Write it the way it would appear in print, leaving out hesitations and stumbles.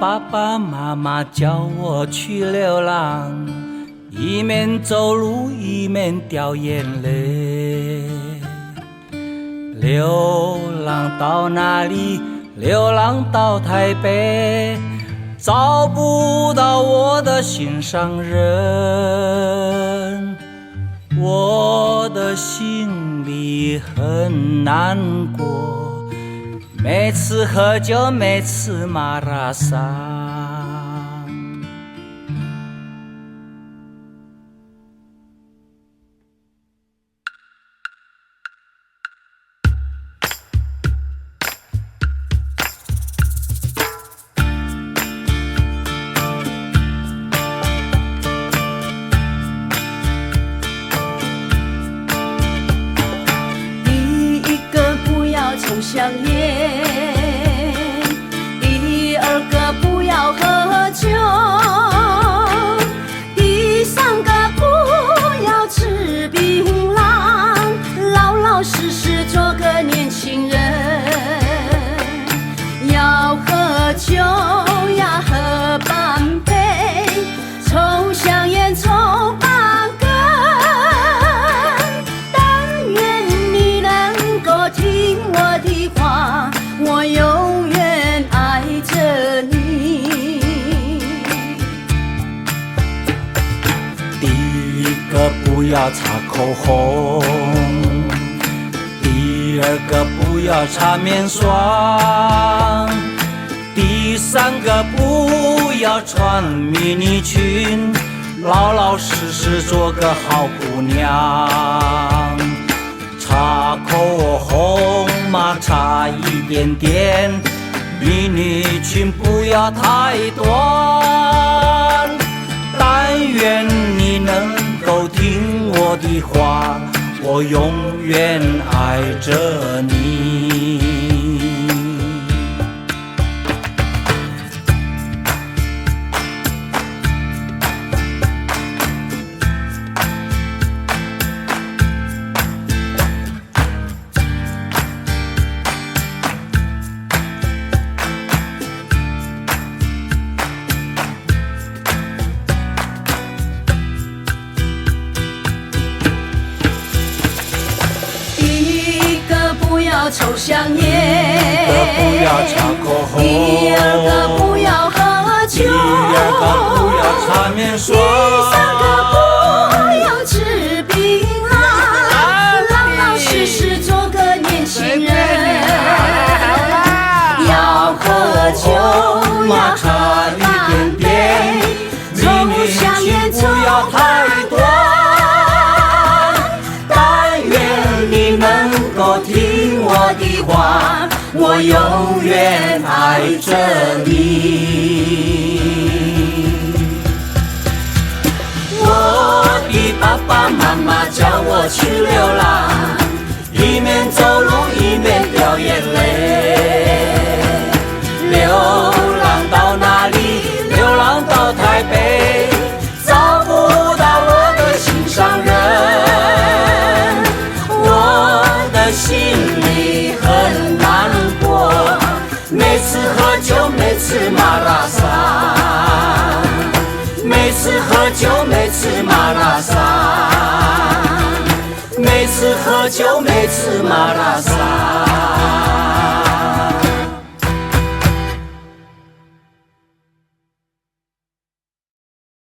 爸爸妈妈叫我去流浪，一面走路一面掉眼泪。流浪到哪里？流浪到台北，找不到我的心上人，我的心里很难过，每次喝酒每次马拉桑。香烟，第二个不要喝酒，第三个不要吃槟榔，老老实实做个年轻人。要喝酒呀喝半杯，抽香烟抽半根，但愿你能够听我的话，我永远爱着你。第一个不要擦口红，第二个不要擦面霜，第三个不要穿迷你裙，老老实实做个好姑娘。擦口红嘛，擦一点点，迷你裙不要太短，但愿你能够听我的话，我永远爱着你。抽香烟，第一个不要擦口红，第二个不要喝酒，第二个不要擦面霜，第三个不要吃槟榔，老老实实做个年轻人。要喝酒要喝半杯，抽香烟抽太多，但愿你能够听我的话，我永远爱着你。我的爸爸妈妈叫我去流浪，一面走路一面掉眼泪。流浪到哪里？流浪到台北，找不到我的心上人，我的心里很难过，每次喝酒每次马拉桑，每次喝酒每次马拉桑，每次喝酒每次马拉桑。